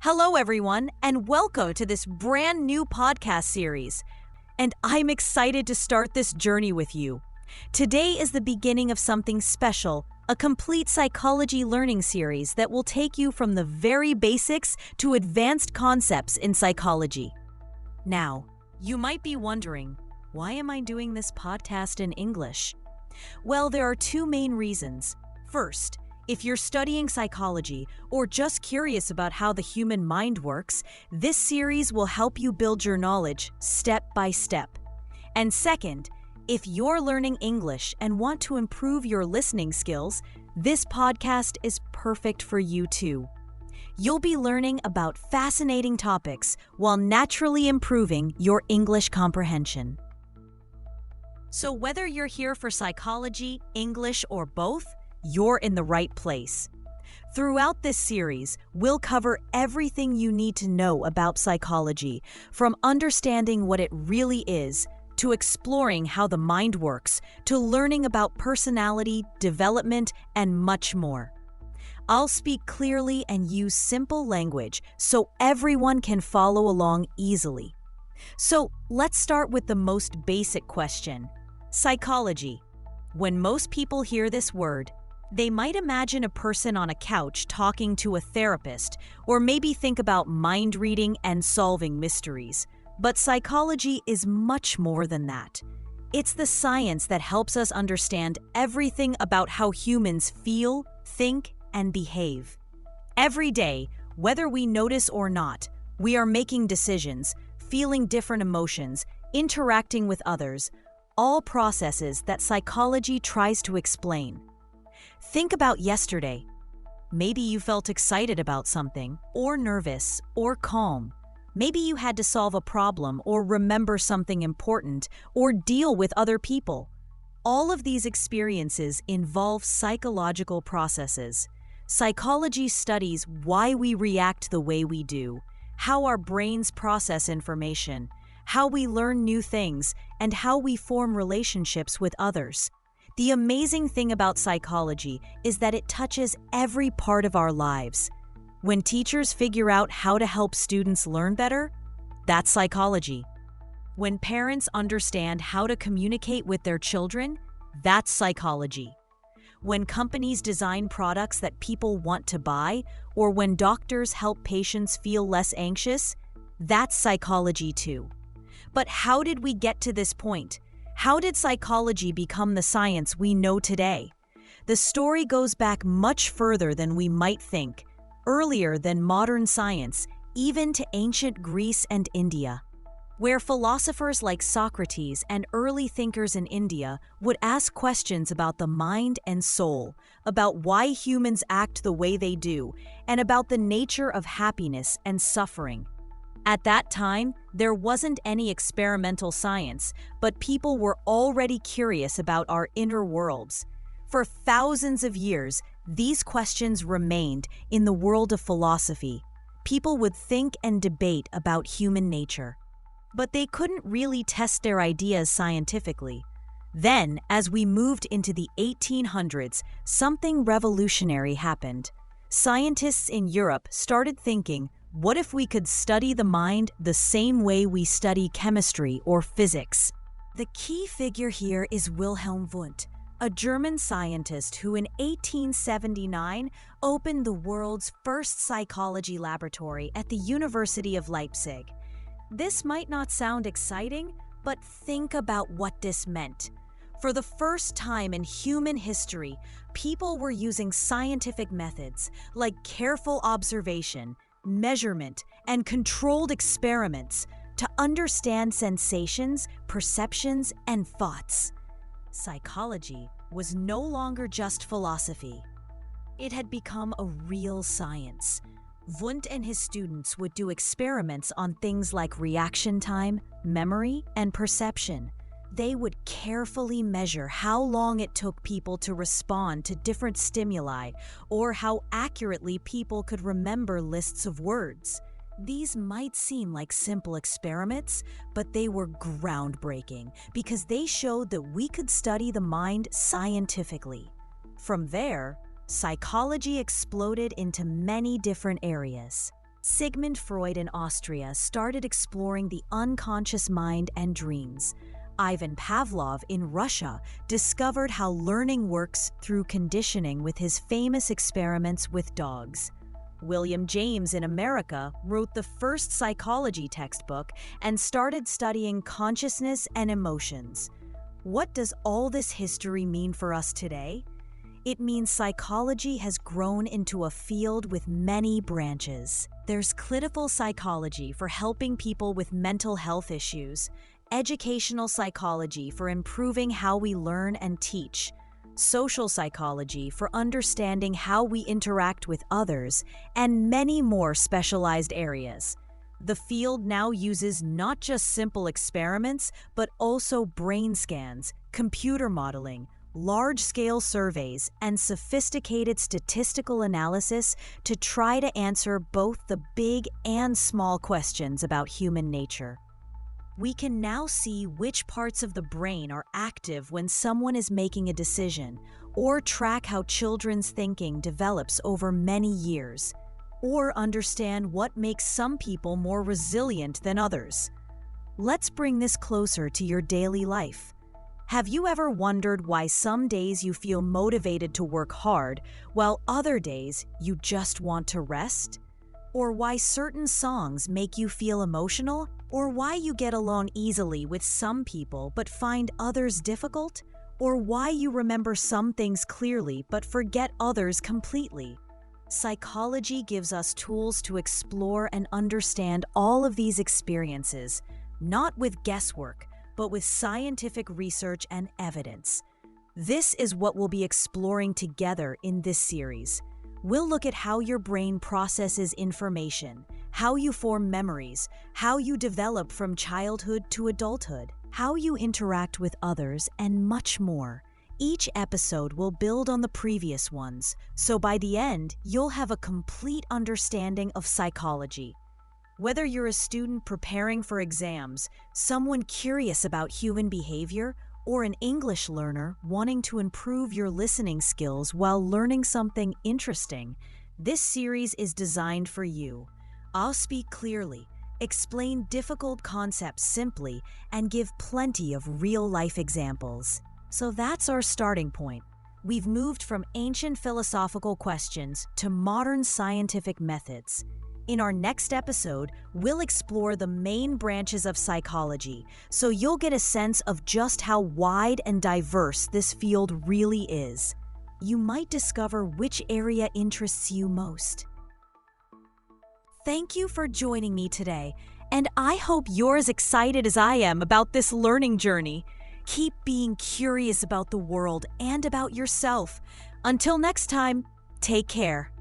Hello, everyone, and welcome to this brand new podcast series. And I'm excited to start this journey with you. Today is the beginning of something special, a complete psychology learning series that will take you from the very basics to advanced concepts in psychology. Now, you might be wondering, why am I doing this podcast in English? Well, there are two main reasons. First, if you're studying psychology or just curious about how the human mind works, this series will help you build your knowledge step by step. And second, if you're learning English and want to improve your listening skills, this podcast is perfect for you too. You'll be learning about fascinating topics while naturally improving your English comprehension. So whether you're here for psychology, English, or both, you're in the right place. Throughout this series, we'll cover everything you need to know about psychology, from understanding what it really is, to exploring how the mind works, to learning about personality, development, and much more. I'll speak clearly and use simple language so everyone can follow along easily. So let's start with the most basic question. Psychology. When most people hear this word, they might imagine a person on a couch talking to a therapist, or maybe think about mind reading and solving mysteries. But psychology is much more than that. It's the science that helps us understand everything about how humans feel, think, and behave. Every day, whether we notice or not, we are making decisions, feeling different emotions, interacting with others, all processes that psychology tries to explain. Think about yesterday. Maybe you felt excited about something, or nervous, or calm. Maybe you had to solve a problem or remember something important or deal with other people. All of these experiences involve psychological processes. Psychology studies why we react the way we do, how our brains process information, how we learn new things, and how we form relationships with others. The amazing thing about psychology is that it touches every part of our lives. When teachers figure out how to help students learn better, that's psychology. When parents understand how to communicate with their children, that's psychology. When companies design products that people want to buy, or when doctors help patients feel less anxious, that's psychology too. But how did we get to this point? How did psychology become the science we know today? The story goes back much further than we might think, earlier than modern science, even to ancient Greece and India, where philosophers like Socrates and early thinkers in India would ask questions about the mind and soul, about why humans act the way they do, and about the nature of happiness and suffering. At that time, there wasn't any experimental science, but people were already curious about our inner worlds. For thousands of years, these questions remained in the world of philosophy. People would think and debate about human nature, but they couldn't really test their ideas scientifically. Then, as we moved into the 1800s, something revolutionary happened. Scientists in Europe started thinking, what if we could study the mind the same way we study chemistry or physics? The key figure here is Wilhelm Wundt, a German scientist who in 1879 opened the world's first psychology laboratory at the University of Leipzig. This might not sound exciting, but think about what this meant. For the first time in human history, people were using scientific methods like careful observation, measurement, and controlled experiments to understand sensations, perceptions, and thoughts. Psychology was no longer just philosophy. It had become a real science. Wundt and his students would do experiments on things like reaction time, memory, and perception. They would carefully measure how long it took people to respond to different stimuli, or how accurately people could remember lists of words. These might seem like simple experiments, but they were groundbreaking because they showed that we could study the mind scientifically. From there, psychology exploded into many different areas. Sigmund Freud in Austria started exploring the unconscious mind and dreams. Ivan Pavlov in Russia discovered how learning works through conditioning with his famous experiments with dogs. William James in America wrote the first psychology textbook and started studying consciousness and emotions. What does all this history mean for us today? It means psychology has grown into a field with many branches. There's clinical psychology for helping people with mental health issues, educational psychology for improving how we learn and teach, social psychology for understanding how we interact with others, and many more specialized areas. The field now uses not just simple experiments, but also brain scans, computer modeling, large-scale surveys, and sophisticated statistical analysis to try to answer both the big and small questions about human nature. We can now see which parts of the brain are active when someone is making a decision, or track how children's thinking develops over many years, or understand what makes some people more resilient than others. Let's bring this closer to your daily life. Have you ever wondered why some days you feel motivated to work hard, while other days you just want to rest? Or why certain songs make you feel emotional? Or why you get along easily with some people but find others difficult? Or why you remember some things clearly but forget others completely? Psychology gives us tools to explore and understand all of these experiences, not with guesswork, but with scientific research and evidence. This is what we'll be exploring together in this series. We'll look at how your brain processes information, how you form memories, how you develop from childhood to adulthood, how you interact with others, and much more. Each episode will build on the previous ones, so by the end, you'll have a complete understanding of psychology. Whether you're a student preparing for exams, someone curious about human behavior, or an English learner wanting to improve your listening skills while learning something interesting, this series is designed for you. I'll speak clearly, explain difficult concepts simply, and give plenty of real-life examples. So that's our starting point. We've moved from ancient philosophical questions to modern scientific methods. In our next episode, we'll explore the main branches of psychology, so you'll get a sense of just how wide and diverse this field really is. You might discover which area interests you most. Thank you for joining me today, and I hope you're as excited as I am about this learning journey. Keep being curious about the world and about yourself. Until next time, take care.